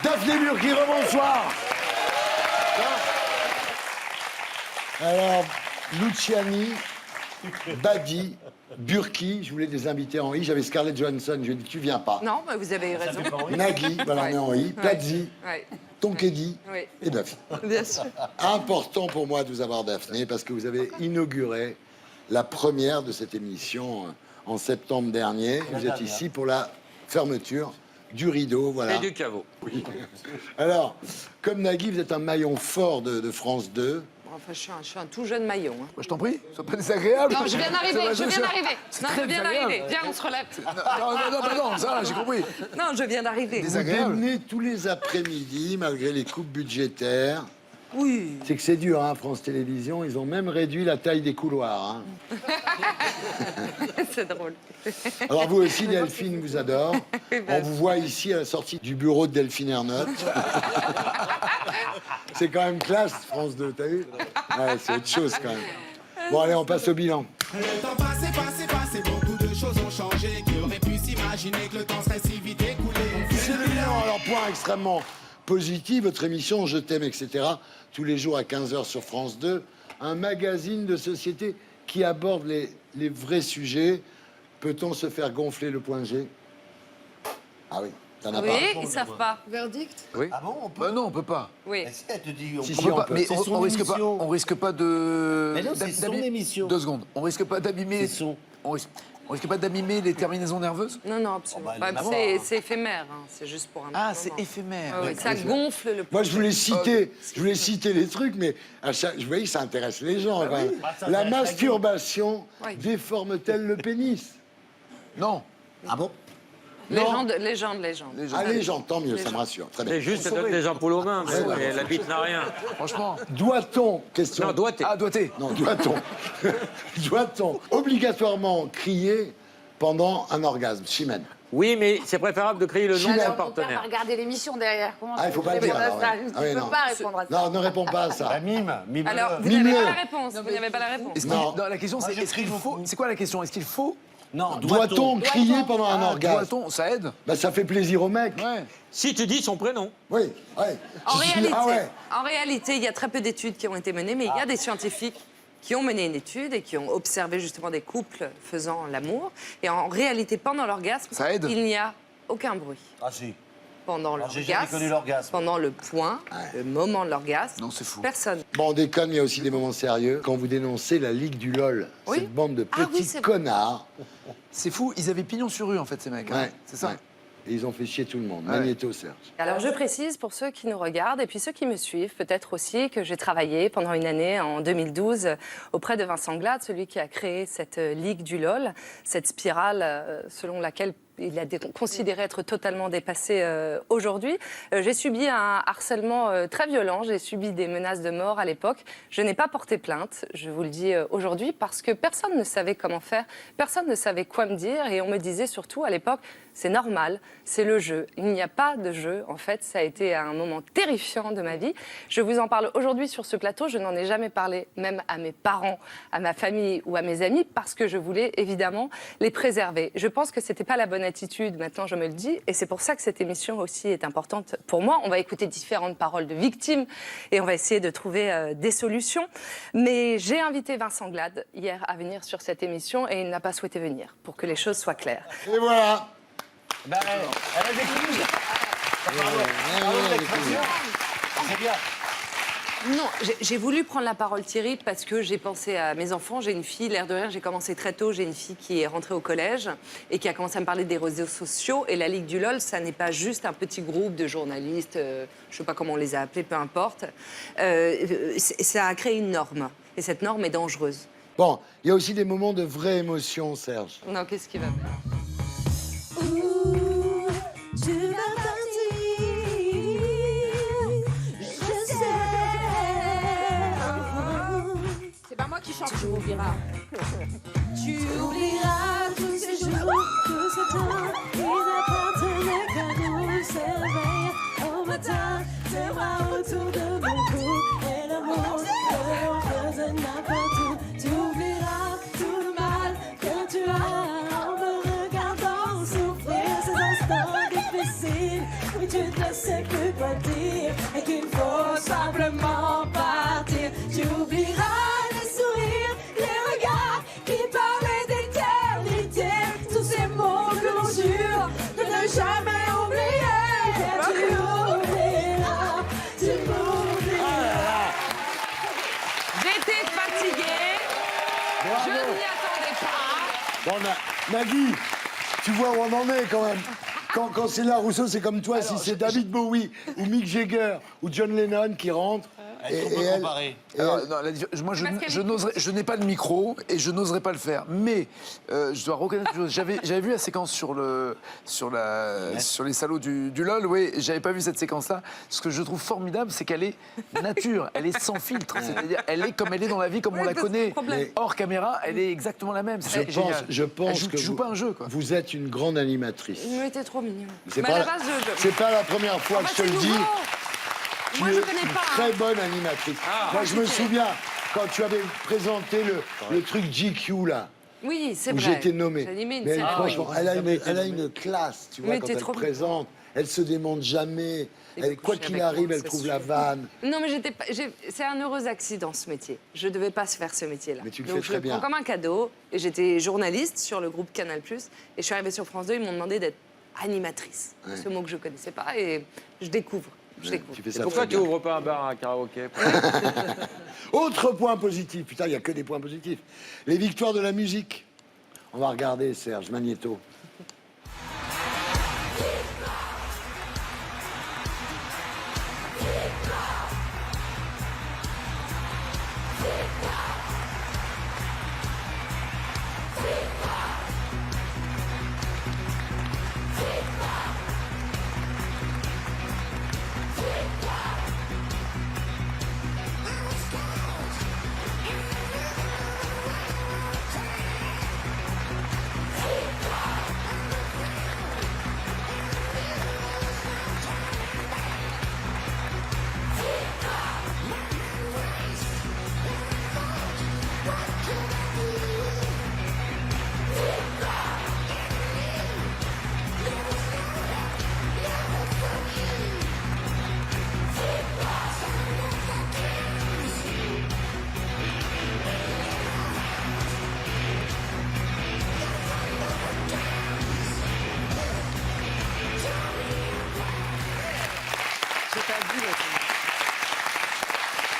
Daphné Burki, rebonsoir. Alors, Luciani, Badi, Burki, je voulais des invités en I. J'avais Scarlett Johansson, je lui ai dit, tu viens pas. Non, mais vous avez eu raison. Nagui, voilà, on est en I. Pazzi, Ouais. Tonkedi Oui. et Daphné. Bien sûr. Important pour moi de vous avoir, Daphné, parce que vous avez inauguré la première de cette émission en septembre dernier. Vous êtes ici pour la fermeture du rideau, voilà. Et du caveau. Oui. Alors, comme Nagui, vous êtes un maillon fort de France 2. Enfin, je suis un tout jeune maillon. Hein. Je t'en prie, sois pas désagréable. Non, je viens d'arriver, je viens d'arriver. Non, je viens désagréable. d'arriver. Viens, on se relève. Non, ça va, j'ai compris. Non, je viens d'arriver. Vous Désagréable. démenez tous les après-midi, malgré les coupes budgétaires. Oui. C'est que c'est dur, hein, France Télévisions. Ils ont même réduit la taille des couloirs. Hein. C'est drôle. Alors vous aussi, Delphine vous adore. On vous voit ici à la sortie du bureau de Delphine Ernotte. C'est quand même classe, France 2, t'as vu? Ouais, c'est autre chose quand même. Bon, allez, on passe au bilan. Le temps passé, beaucoup de choses ont changé. Qui aurait pu s'imaginer que le temps serait si vite écoulé? C'est le bilan, alors point extrêmement positif, votre émission Je t'aime, etc. Tous les jours à 15h sur France 2. Un magazine de société qui aborde les vrais sujets. Peut-on se faire gonfler le point G? Ah oui, t'en as Oui, pas. ils savent pas. Verdict? Ah bon, on peut. Bah non, on peut pas. Oui. Si elle te dit, on Si, peut si, On on peut pas, peut. mais C'est son on risque pas. émission. On risque pas de. Mais non, c'est son émission. 2 secondes. On risque pas d'abîmer. C'est son. On risque pas d'abîmer les terminaisons nerveuses. Non, non, absolument. Oh, bah, pas. elle C'est éphémère. Hein. C'est juste pour un Ah, petit c'est moment. éphémère. Ah oui, ça gonfle le Moi, je voulais citer, les trucs, mais je voyais que ça intéresse les gens. quand même. Bah, ça La intéresse la masturbation Oui. déforme-t-elle le pénis? Non. Ah bon? Légende. Allez, j'entends mieux, ça me rassure. Très bien. C'est juste, ça donne des ampoules aux mains. Mais la bite n'a rien. Franchement. Doit-on, question. Non, doigté. Ah, doigté. Non, doit-on doit-on obligatoirement crier pendant un orgasme? Chimène. Oui, mais c'est préférable de crier le nom de Chimène. son Alors, mon père va partenaire. regarder l'émission derrière. Comment Ah, il faut pas le tu dire, réponds à alors, ça? ouais. Tu Ah oui, peux non. pas répondre à ça. Non, ne réponds pas à ça. La mime. Alors, vous Mime-le. n'avez pas la réponse. Vous n'avez pas la réponse. Est-ce Non. qu'il- non, la question c'est Moi, je est-ce qu'il crie faut. beaucoup. C'est quoi la question? Est-ce qu'il faut. Non, Doit-on crier pendant un orgasme? Doit-on. Ça aide. Bah, ça fait plaisir au mec. Ouais. Si tu dis son prénom. Oui, ouais. En réalité, Ah ouais. en réalité, il y a très peu d'études qui ont été menées, mais il y a des scientifiques qui ont mené une étude et qui ont observé justement des couples faisant l'amour. Et en réalité, pendant l'orgasme, Ça aide. il n'y a aucun bruit. Ah si. Pendant Alors, j'ai jamais connu l'orgasme. pendant le point, le moment de l'orgasme, Non, c'est fou. personne. Bon, on déconne, il y a aussi des moments sérieux. Quand vous dénoncez la Ligue du LOL, Oui. cette bande de Ah oui, petits c'est vrai. connards. C'est fou. Ils avaient pignon sur rue en fait ces mecs. hein. Ouais, C'est ça. ouais. Et ils ont fait chier tout le monde. Ouais. Magnéto, Serge. Alors je précise pour ceux qui nous regardent et puis ceux qui me suivent, peut-être aussi que j'ai travaillé pendant une année en 2012 auprès de Vincent Glade, celui qui a créé cette Ligue du LOL, cette spirale selon laquelle il a considéré être totalement dépassé aujourd'hui. J'ai subi un harcèlement très violent, j'ai subi des menaces de mort à l'époque. Je n'ai pas porté plainte, je vous le dis aujourd'hui, parce que personne ne savait comment faire, personne ne savait quoi me dire et on me disait surtout à l'époque, c'est normal, c'est le jeu. Il n'y a pas de jeu, en fait, ça a été un moment terrifiant de ma vie. Je vous en parle aujourd'hui sur ce plateau, je n'en ai jamais parlé même à mes parents, à ma famille ou à mes amis, parce que je voulais évidemment les préserver. Je pense que c'était pas la bonne attitude, maintenant je me le dis, et c'est pour ça que cette émission aussi est importante pour moi. On va écouter différentes paroles de victimes et on va essayer de trouver des solutions. Mais j'ai invité Vincent Glade hier à venir sur cette émission et il n'a pas souhaité venir, pour que les choses soient claires. Et voilà. Ben, elle a des couilles. Pardon l'expression. C'est bien. Non, j'ai voulu prendre la parole, Thierry, parce que j'ai pensé à mes enfants. J'ai une fille, l'air de rien, j'ai commencé très tôt. J'ai une fille qui est rentrée au collège et qui a commencé à me parler des réseaux sociaux. Et la Ligue du LOL, ça n'est pas juste un petit groupe de journalistes, je ne sais pas comment on les a appelés, peu importe. Ça a créé une norme. Et cette norme est dangereuse. Bon, il y a aussi des moments de vraie émotion, Serge. Non, qu'est-ce qui va faire ? Tu vas partir, je sais. C'est pas moi qui chante, tu oublieras. Tu oublieras tous ces jours, tout ce temps, qui n'appartenaient qu'à nous. Se réveille au matin, tes bras autour de mon cou, et l'amour que faisait n'importe où. Tu oublieras tout le mal que tu as en me regardant souffrir ces instants difficiles. Oui, tu ne sais plus quoi Bon, Nagui, tu vois où on en est quand même. Quand c'est là, Rousseau, c'est comme toi. Si c'est David Bowie ou Mick Jagger ou John Lennon qui rentrent. Est-ce qu'on peut comparer? Alors, non, moi, je n'ai pas de micro et je n'oserais pas le faire. Mais je dois reconnaître quelque chose. J'avais vu la séquence sur les salauds du LOL. Oui, j'avais pas vu cette séquence-là. Ce que je trouve formidable, c'est qu'elle est nature. Elle est sans filtre. C'est-à-dire, elle est comme elle est dans la vie, comme on la connaît. Hors caméra, elle est exactement la même. C'est génial. Je pense elle que joue pas un jeu, quoi. Vous êtes une grande animatrice. Mais t'es trop mignon. C'est Mais pas, à la base, c'est pas la première fois que je te le dis. Tu Moi, es je connais une pas. très bonne animatrice. Moi, je me souviens quand tu avais présenté le truc GQ là. Oui, c'est Où vrai. j'ai été nommé. J'ai animé une Mais série. franchement, elle a une classe, tu vois, Mais quand t'es elle trop présente. Elle se démonte jamais. Quoi couché qu'il avec arrive, moi, elle c'est trouve sûr. la vanne. Non, mais c'est un heureux accident, ce métier. Je ne devais pas faire ce métier-là. Mais tu le Donc, fais très je le bien. prends comme un cadeau. Et j'étais journaliste sur le groupe Canal+. Et je suis arrivée sur France 2, ils m'ont demandé d'être animatrice. Ouais. Ce mot que je ne connaissais pas. Et je découvre. Je découvre. Tu fais Et ça pourquoi très tu bien. ouvres pas un bar à karaoké? Autre point positif. Putain, il n'y a que des points positifs. Les victoires de la musique. On va regarder Serge Magnéto.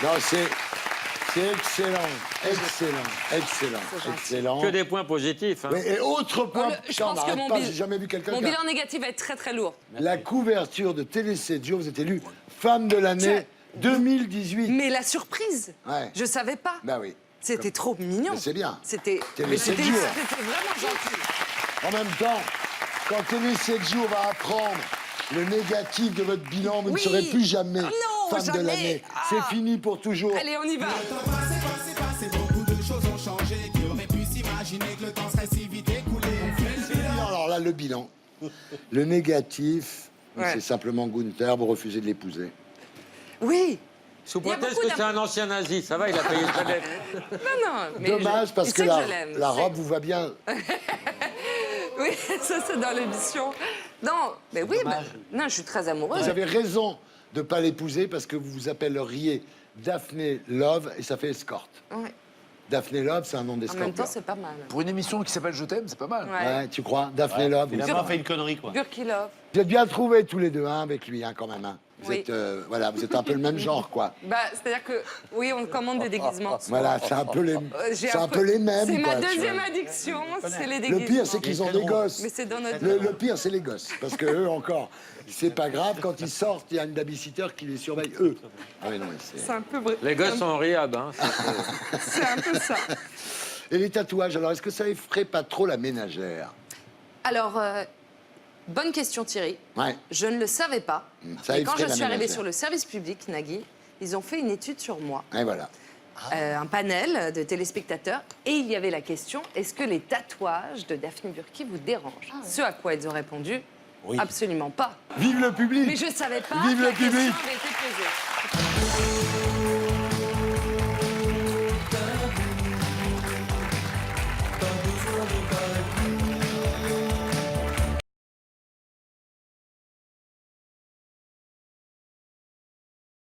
Non, c'est excellent, excellent. Que des points positifs. Hein. Et autre point, Je putain, on pense que n'arrête pas, j'ai jamais vu quelqu'un mon qui a- bilan négatif va être très très lourd. La couverture de Télé 7 jours, vous êtes élue femme de l'année 2018. Mais la surprise, Ouais. je savais pas. Bah oui. C'était trop mignon. Mais c'est bien. C'était Télé mais 7 c'était jours. c'était vraiment gentil. En même temps, quand Télé 7 jours va apprendre le négatif de votre bilan, vous ne Oui. serez plus jamais Ah non, femme de jamais. l'année. Ah. C'est fini pour toujours. Allez, on y va. Le temps passé, beaucoup de choses ont changé. Qui aurait pu s'imaginer que le temps serait si vite écoulé? Alors là, le bilan. Le négatif, Ouais. c'est simplement Gunther, vous refusez de l'épouser. Oui. Sous Il y a prétexte beaucoup que c'est un ancien nazi, ça va, il a payé sa dette. Non, mais Dommage, parce il que sait la, je l'aime, la il sait. robe vous va bien. Oui, ça c'est dans l'émission. Non, mais oui, bah, non, je suis très amoureuse. Vous avez raison de ne pas l'épouser parce que vous vous appelleriez Daphné Love et ça fait escorte. Ouais. Daphné Love, c'est un nom En même d'escorte. temps, c'est pas mal. Pour une émission qui s'appelle Je t'aime, c'est pas mal. Ouais. Ouais, tu crois Daphné Love. Il a pas fait une connerie, quoi. Gurkilov. Vous êtes bien trouvés tous les deux hein, avec lui, hein, quand même. Hein. Vous, Oui. êtes, voilà, vous êtes un peu le même genre, quoi. Bah, c'est-à-dire que, oui, on commande des déguisements. Voilà, c'est un peu les, J'ai c'est un peu les mêmes. C'est ma quoi, tu deuxième vois. addiction, c'est les Le déguisements. pire, c'est qu'ils ont des gosses. Mais c'est dans notre... Le pire, c'est les gosses. Parce que eux, encore, c'est pas grave. Quand ils sortent, il y a une babysitter qui les surveille, eux. Ah oui, non, mais c'est... C'est un peu vrai. Les gosses sont en riab. Hein. C'est un peu ça. Et les tatouages, alors, est-ce que ça effraie pas trop la ménagère? Alors, bonne question Thierry. Ouais. Je ne le savais pas. Ça Et quand effraie je la suis arrivée ménagère. sur le service public, Nagui, ils ont fait une étude sur moi. Et voilà. Un panel de téléspectateurs. Et il y avait la question, est-ce que les tatouages de Daphné Burki vous dérangent? Ce à quoi ils ont répondu, absolument pas. Vive le public! Mais je ne savais pas Vive que le la question public. avait été posée.